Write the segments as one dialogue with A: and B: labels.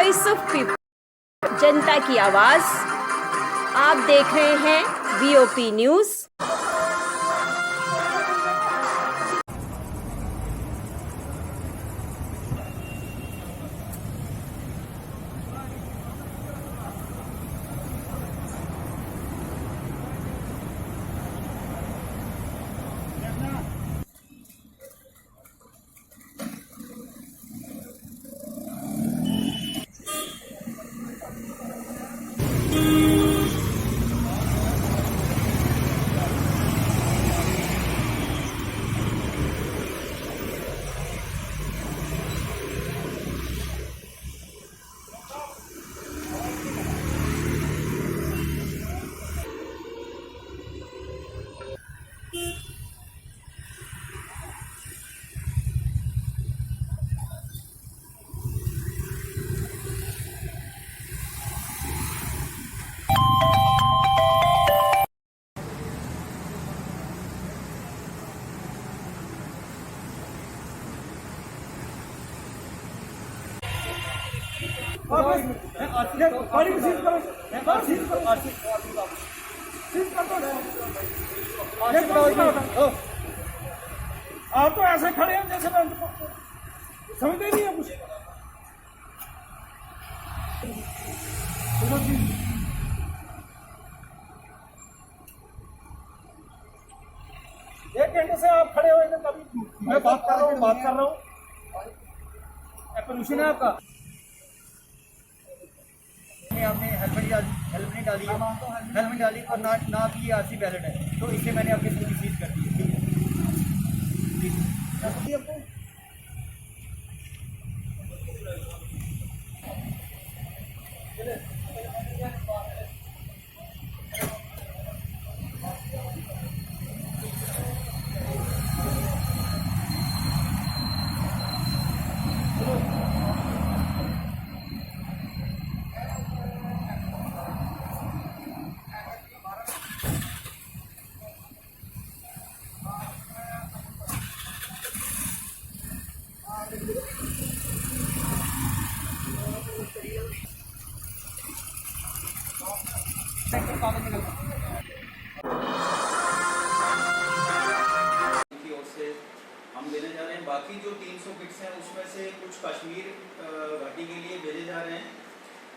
A: Voice of people, जनता की आवाज। आप देख रहे हैं वीओपी न्यूज।
B: आप तो ऐसे खड़े हैं जैसे समझते नहीं है कुछ। एक घंटे से आप खड़े हुए थे, कभी मैं बात कर रहा हूँ परमिशन है आपका?
C: आपने हेल्प नहीं डाली और ना भी आरसी बैलेट है, तो इससे मैंने अपनी स्कूटी सीज कर दी है।
D: की ओर से हम देने जा रहे हैं। बाकी जो 300 किट्स हैं उसमें से कुछ कश्मीर घाटी के लिए भेजे जा रहे हैं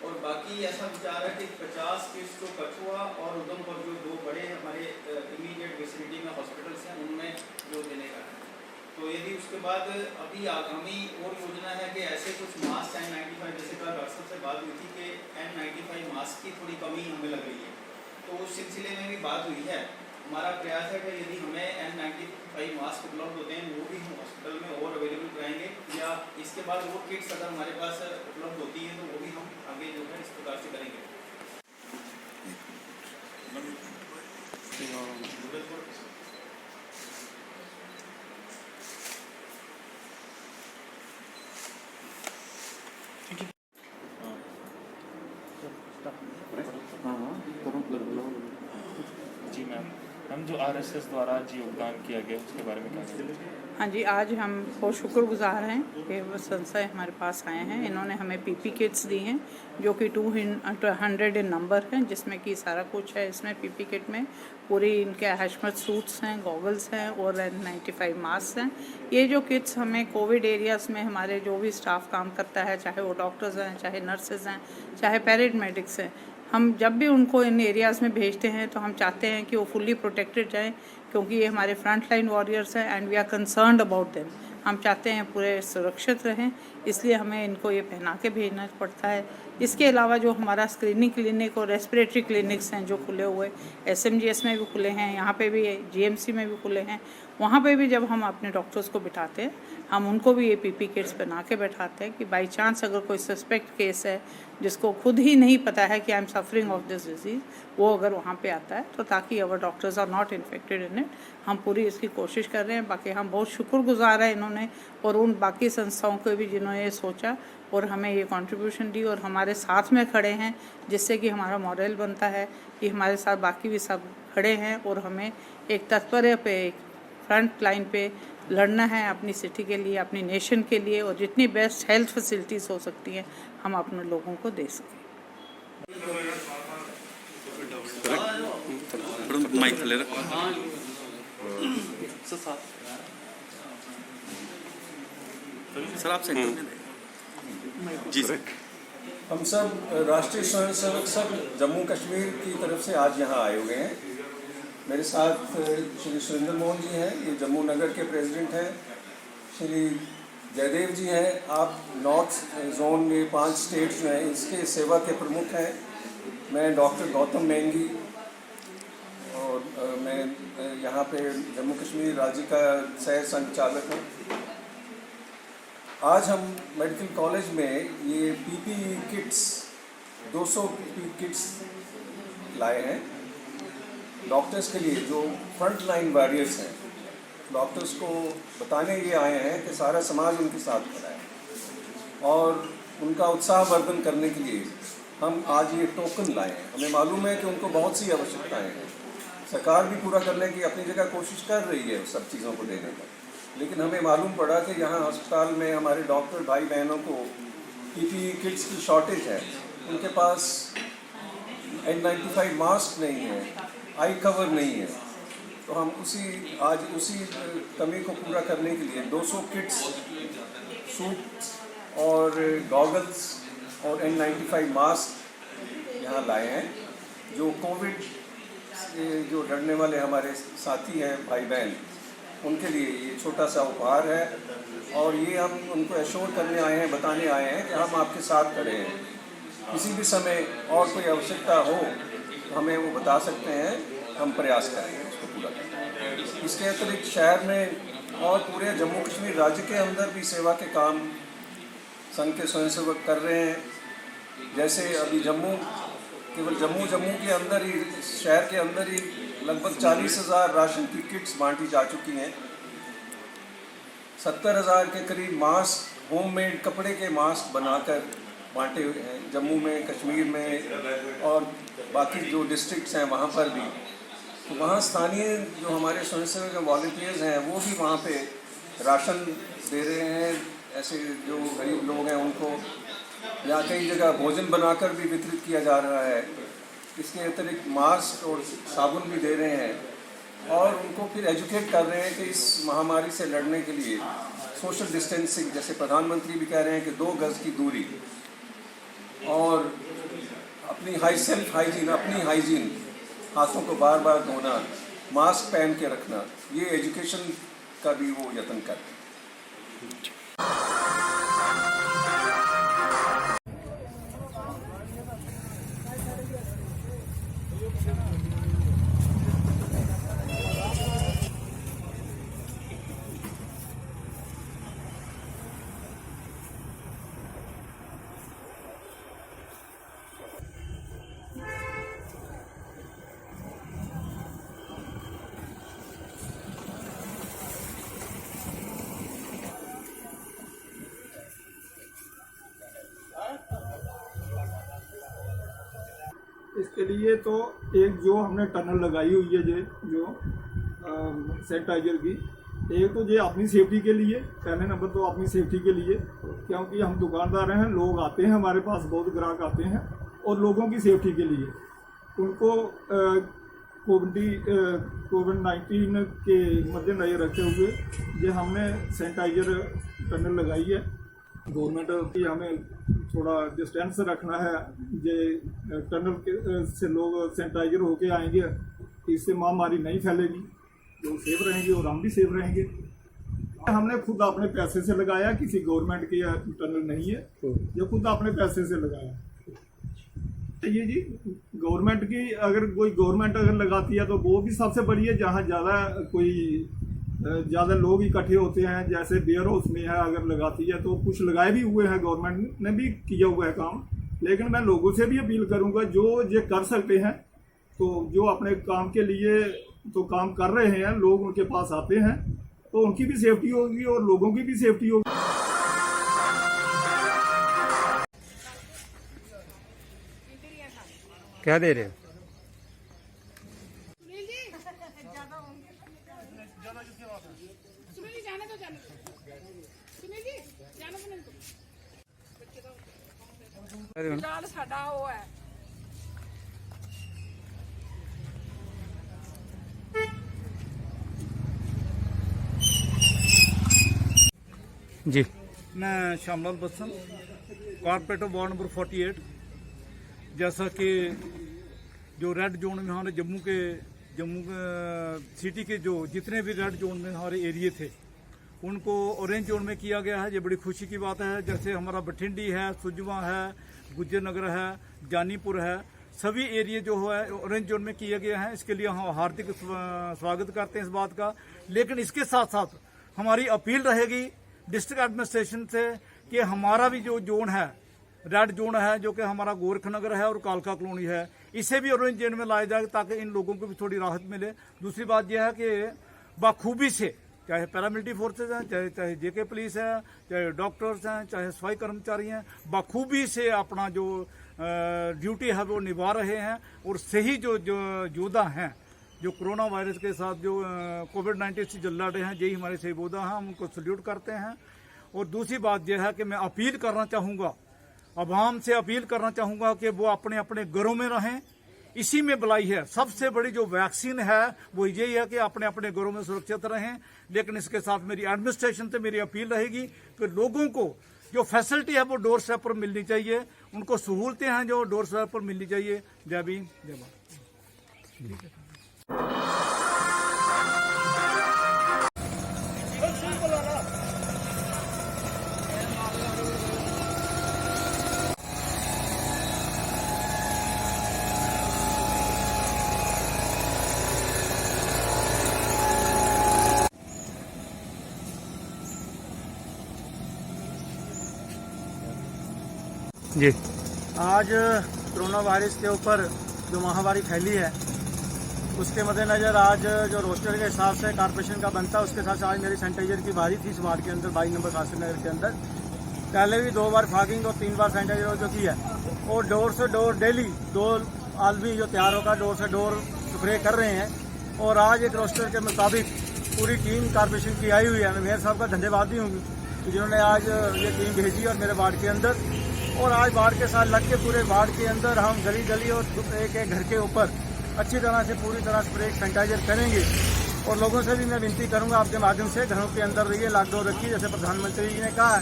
D: और बाकी ऐसा विचार है कि 50 किट्स जो कठुआ और उधमपुर जो दो बड़े हमारे इमीडिएट विसिनिटी में हॉस्पिटल्स हैं उनमें जो देने का है। तो यदि उसके बाद अभी आगामी और योजना है कि ऐसे कुछ मास्क N95, जैसे कल डॉक्टर साहब से बात हुई थी कि N95 मास्क की थोड़ी कमी हमें लग रही है, तो उस सिलसिले में भी बात हुई है। हमारा प्रयास है कि यदि हमें N95 मास्क उपलब्ध होते हैं वो भी हम हॉस्पिटल में और अवेलेबल कराएंगे, या इसके बाद वो किट्स अगर हमारे पास उपलब्ध होती है तो वो भी हम आगे जो है इस प्रकार से करेंगे।
E: जी मैम जो आरएसएस द्वारा आज योगदान किया गया उसके बारे में क्या कहेंगे?
F: हाँ जी, आज हम बहुत शुक्रगुजार हैं कि वो संस्थाएं हमारे पास आए हैं। इन्होंने हमें पीपी किट्स दी हैं जो कि 200 इन नंबर हैं, जिसमें कि सारा कुछ है। इसमें पीपी किट में पूरी इनके हैशमत सूट्स हैं, गॉगल्स हैं और N95 मास्क हैं। ये जो किट्स हमें कोविड एरियाज़ में हमारे जो भी स्टाफ काम करता है, चाहे वो डॉक्टर्स हैं, चाहे नर्सेज हैं, चाहे पैरामेडिक्स हैं, हम जब भी उनको इन एरियाज़ में भेजते हैं तो हम चाहते हैं कि वो फुल्ली प्रोटेक्टेड जाएं, क्योंकि ये हमारे फ्रंट लाइन वॉरियर्स हैं and we are concerned about them. हम चाहते हैं पूरे सुरक्षित रहें, इसलिए हमें इनको ये पहना के भेजना पड़ता है। इसके अलावा जो हमारा स्क्रीनिंग क्लिनिक और रेस्पिरेटरी क्लिनिक्स हैं जो खुले हुए, SMGS में भी खुले हैं, यहाँ पे भी GMC में भी खुले हैं, वहाँ पे भी जब हम अपने डॉक्टर्स को बिठाते हैं हम उनको भी ये पीपी किट्स पहना के बैठाते हैं कि बाई चांस अगर कोई सस्पेक्ट केस है जिसको खुद ही नहीं पता है कि I am suffering of this disease, वो अगर वहाँ पे आता है तो ताकि our doctors are not infected in it, हम पूरी इसकी कोशिश कर रहे हैं। बाकी हम बहुत शुक्रगुजार हैं इन्होंने और उन बाकी संस्थाओं को भी जिन्होंने ये सोचा और हमें ये कंट्रीब्यूशन दी और हमारे साथ में खड़े हैं, जिससे कि हमारा मॉडल बनता है कि हमारे साथ बाकी भी सब खड़े हैं और हमें एक तत्पर्य पे, एक फ्रंट लाइन पे लड़ना है अपनी सिटी के लिए, अपनी नेशन के लिए, और जितनी बेस्ट हेल्थ फैसिलिटीज़ हो सकती हैं हम अपने लोगों को दे सकें।
G: माइक ले सर, आप जी सर।
B: हम सब राष्ट्रीय स्वयंसेवक संघ जम्मू कश्मीर की तरफ से आज यहाँ आए हुए हैं। मेरे साथ श्री सुरेंद्र मोहन जी हैं, ये जम्मू नगर के प्रेसिडेंट हैं। श्री जयदेव जी हैं, आप नॉर्थ जोन में 5 स्टेट्स में हैं, इसके सेवा के प्रमुख हैं। मैं डॉक्टर गौतम मेंगी और मैं यहाँ पे जम्मू कश्मीर राज्य का सह संचालक हूँ। आज हम मेडिकल कॉलेज में ये पीपीई किट्स 200 पीपीई किट्स लाए हैं डॉक्टर्स के लिए, जो फ्रंट लाइन वॉरियर्स हैं। डॉक्टर्स को बताने ये आए हैं कि सारा समाज उनके साथ खड़ा है और उनका उत्साहवर्धन करने के लिए हम आज ये टोकन लाए हैं। हमें मालूम है कि उनको बहुत सी आवश्यकताएं हैं, सरकार भी पूरा करने की अपनी जगह कोशिश कर रही है सब चीज़ों को देने का, लेकिन हमें मालूम पड़ा कि यहाँ अस्पताल में हमारे डॉक्टर भाई बहनों को पीपीई किट्स की शॉर्टेज है। उनके पास N95 मास्क नहीं है, आई कवर नहीं है, तो हम आज उसी कमी को पूरा करने के लिए 200 किट्स, सूट और गॉगल्स और N95 मास्क यहाँ लाए हैं, जो कोविड से जो लड़ने वाले हमारे साथी हैं भाई बहन, उनके लिए ये छोटा सा उपहार है। और ये हम उनको एश्योर करने आए हैं, बताने आए हैं कि हम आपके साथ खड़े हैं। किसी भी समय और कोई आवश्यकता हो तो हमें वो बता सकते हैं, हम प्रयास करेंगे उसको पूरा करने। इसके अतिरिक्त शहर में और पूरे जम्मू कश्मीर राज्य के अंदर भी सेवा के काम संघ के स्वयंसेवक कर रहे हैं। जैसे अभी केवल जम्मू के अंदर ही, शहर के अंदर ही लगभग 40,000 राशन की किट्स बांटी जा चुकी हैं। 70,000 के करीब मास्क, होममेड कपड़े के मास्क बनाकर बांटे हुए हैं जम्मू में, कश्मीर में और बाकी जो डिस्ट्रिक्ट्स हैं वहाँ पर भी। तो वहाँ स्थानीय जो हमारे स्वयंसेवक वॉलंटियर्स हैं वो भी वहाँ पे राशन दे रहे हैं, ऐसे जो गरीब लोग हैं उनको, या कई जगह भोजन बनाकर भी वितरित किया जा रहा है। इसके अतिरिक्त मास्क और साबुन भी दे रहे हैं और उनको फिर एजुकेट कर रहे हैं कि इस महामारी से लड़ने के लिए सोशल डिस्टेंसिंग, जैसे प्रधानमंत्री भी कह रहे हैं कि 2 गज की दूरी और अपनी सेल्फ हाइजीन, अपनी हाइजीन, हाथों को बार बार धोना, मास्क पहन के रखना, ये एजुकेशन का भी वो यत्न करते हैं।
H: इसके लिए तो एक जो हमने टनल लगाई हुई है जो सैनिटाइजर की, एक तो ये अपनी सेफ्टी के लिए, पहले नंबर तो अपनी सेफ्टी के लिए, क्योंकि हम दुकानदार हैं, लोग आते हैं हमारे पास, बहुत ग्राहक आते हैं, और लोगों की सेफ्टी के लिए उनको कोविड-19 के मद्देनजर रखते हुए ये हमने सैनिटाइजर टनल लगाई है। गवर्नमेंट की हमें थोड़ा डिस्टेंस रखना है, ये टनल के से लोग सैनिटाइजर होके आएंगे, इससे महामारी नहीं फैलेगी, लोग सेफ रहेंगे और हम भी सेफ रहेंगे। हमने खुद अपने पैसे से लगाया, किसी गवर्नमेंट की टनल नहीं है, ये खुद अपने पैसे से लगाया। ये जी गवर्नमेंट की, अगर कोई गवर्नमेंट अगर लगाती है तो वो भी सबसे बड़ी है, जहाँ ज़्यादा लोग इकट्ठे होते हैं, जैसे बेयर हाउस में है, अगर लगाती है तो कुछ लगाए भी हुए हैं, गवर्नमेंट ने भी किया हुआ है काम। लेकिन मैं लोगों से भी अपील करूंगा, जो ये कर सकते हैं तो जो अपने काम के लिए तो काम कर रहे हैं, लोग उनके पास आते हैं तो उनकी भी सेफ्टी होगी और लोगों की भी सेफ्टी होगी।
I: क्या दे रहे हो?
F: ਨਾਲ ਸਾਡਾ ਉਹ ਹੈ
C: जी मैं Shyamlal Batsal corporator ward number 48। जैसा कि जो रेड जोन में हमारे जम्मू सिटी के जो जितने भी रेड जोन में हमारे एरिए थे उनको ऑरेंज जोन में किया गया है। ये बड़ी खुशी की बात है। जैसे हमारा बठिंडी है, सुजवा है, गुज्जर नगर है, जानीपुर है, सभी एरिए जो है ऑरेंज जोन में किए गए हैं। इसके लिए हम हार्दिक स्वागत करते हैं इस बात का। लेकिन इसके साथ साथ हमारी अपील रहेगी डिस्ट्रिक्ट एडमिनिस्ट्रेशन से कि हमारा भी जो जोन है रेड जोन है, जो कि हमारा गोरखनगर है और कालका कॉलोनी है, इसे भी ऑरेंज जोन में लाया जाए ताकि इन लोगों को भी थोड़ी राहत मिले। दूसरी बात यह है कि बखूबी से चाहे पैरामिलिट्री फोर्सेज हैं, चाहे जेके पुलिस है, चाहे डॉक्टर्स हैं, चाहे सफाई कर्मचारी हैं, बखूबी से अपना जो ड्यूटी है वो निभा रहे हैं। और सही जो योद्धा हैं जो कोरोना वायरस के साथ जो कोविड-19 से जल रहे हैं, यही हमारे सही योद्धा हैं, हम उनको सल्यूट करते हैं। और दूसरी बात यह है कि मैं अपील करना चाहूँगा, आवाम से अपील करना चाहूँगा कि वो अपने अपने घरों में रहें। इसी में भलाई है। सबसे बड़ी जो वैक्सीन है वो यही है कि अपने अपने घरों में सुरक्षित रहें। लेकिन इसके साथ मेरी एडमिनिस्ट्रेशन से मेरी अपील रहेगी कि लोगों को जो फैसिलिटी है वो डोर स्टेप पर मिलनी चाहिए, उनको सहूलतें हैं जो डोर स्टेप पर मिलनी चाहिए। जय भीम, जय भारत।
I: जी
C: आज कोरोना वायरस के ऊपर जो महामारी फैली है उसके मद्देनज़र आज जो रोस्टर के हिसाब से कॉर्पोरेशन का बनता है उसके साथ आज मेरी सैनिटाइजर की बारी थी इस वार्ड के अंदर 22 नंबर कासिम नगर के अंदर। पहले भी 2 बार फॉगिंग और 3 बार सैनिटाइजर जो की है और डोर से डोर डेली 2 आदमी जो तैयार होकर डोर से डोर स्प्रे कर रहे हैं। और आज एक रोस्टर के मुताबिक पूरी टीम कॉर्पोरेशन की आई हुई है। मैं मेयर साहब का धन्यवाद भी हूँ जिन्होंने आज ये टीम भेजी और मेरे वार्ड के अंदर। और आज वार्ड के साथ लग के पूरे वार्ड के अंदर हम गली गली और एक एक घर के ऊपर अच्छी तरह से पूरी तरह स्प्रे सैनिटाइजर करेंगे। और लोगों से भी मैं विनती करूंगा आपके माध्यम से घरों के अंदर रहिए, लॉकडाउन रखिए जैसे प्रधानमंत्री जी ने कहा है।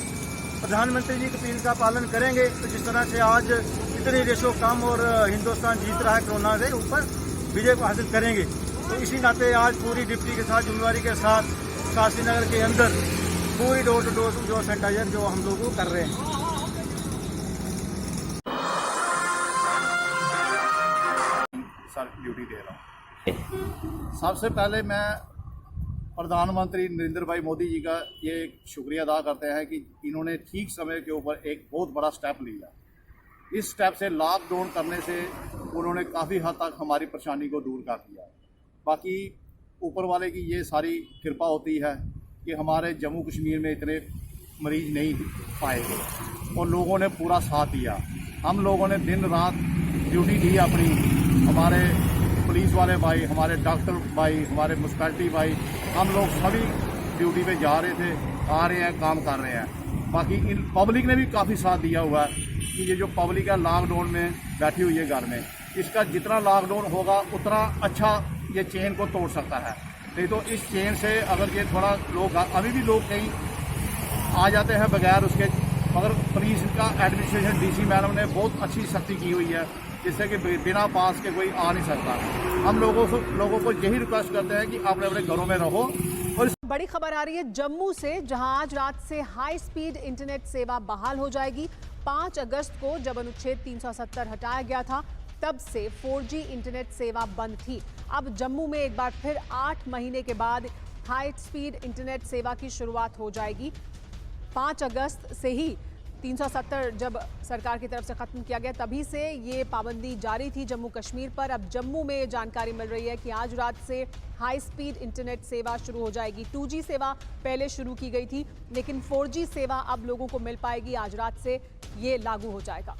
C: प्रधानमंत्री जी की अपील का पालन करेंगे तो जिस तरह से आज इतनी रेशो कम और हिंदुस्तान जीत रहा है कोरोना से ऊपर विजय को हासिल करेंगे। तो इसी नाते आज पूरी डिप्टी के साथ जिम्मेवारी के साथ काशी नगर के अंदर पूरी डोर टू डोर जो सैनिटाइजर जो हम लोग कर रहे हैं।
J: ड्यूटी दे रहा हूँ। सबसे पहले मैं प्रधानमंत्री नरेंद्र भाई मोदी जी का ये शुक्रिया अदा करते हैं कि इन्होंने ठीक समय के ऊपर एक बहुत बड़ा स्टेप लिया। इस स्टेप से लॉकडाउन करने से उन्होंने काफ़ी हद तक हमारी परेशानी को दूर कर दिया। बाकी ऊपर वाले की ये सारी कृपा होती है कि हमारे जम्मू कश्मीर में इतने मरीज नहीं पाए गए और लोगों ने पूरा साथ दिया। हम लोगों ने दिन रात ड्यूटी दी अपनी, हमारे पुलिस वाले भाई, हमारे डॉक्टर भाई, हमारे म्युनिसिपैलिटी भाई, हम लोग सभी ड्यूटी पे जा रहे थे, आ रहे हैं, काम कर रहे हैं। बाकी इन पब्लिक ने भी काफ़ी साथ दिया हुआ है कि ये जो पब्लिक है लॉकडाउन में बैठी हुई है घर में, इसका जितना लॉकडाउन होगा उतना अच्छा ये चेन को तोड़ सकता है। नहीं तो इस चेन से अगर ये थोड़ा लोग अभी भी लोग कहीं आ जाते हैं बगैर उसके, मगर पुलिस का एडमिनिस्ट्रेशन डीसी मैडम ने बहुत अच्छी सख्ती की हुई है जिससे कि बिना पास के कोई आ नहीं सकता। हम लोगों को यही रिक्वेस्ट करते हैं कि आप अपने घरों में रहो। और
K: बड़ी खबर आ रही है जम्मू से, जहां आज रात से हाई स्पीड इंटरनेट सेवा बहाल हो जाएगी। 5 अगस्त को जब अनुच्छेद 370 हटाया गया था तब से 4G इंटरनेट सेवा बंद थी। अब जम्मू में एक बार फिर 8 महीने के बाद हाई स्पीड इंटरनेट सेवा की शुरुआत हो जाएगी। 5 अगस्त से ही 370 जब सरकार की तरफ से खत्म किया गया तभी से ये पाबंदी जारी थी जम्मू कश्मीर पर। अब जम्मू में जानकारी मिल रही है कि आज रात से हाई स्पीड इंटरनेट सेवा शुरू हो जाएगी। 2G सेवा पहले शुरू की गई थी लेकिन 4G सेवा अब लोगों को मिल पाएगी। आज रात से ये लागू हो जाएगा।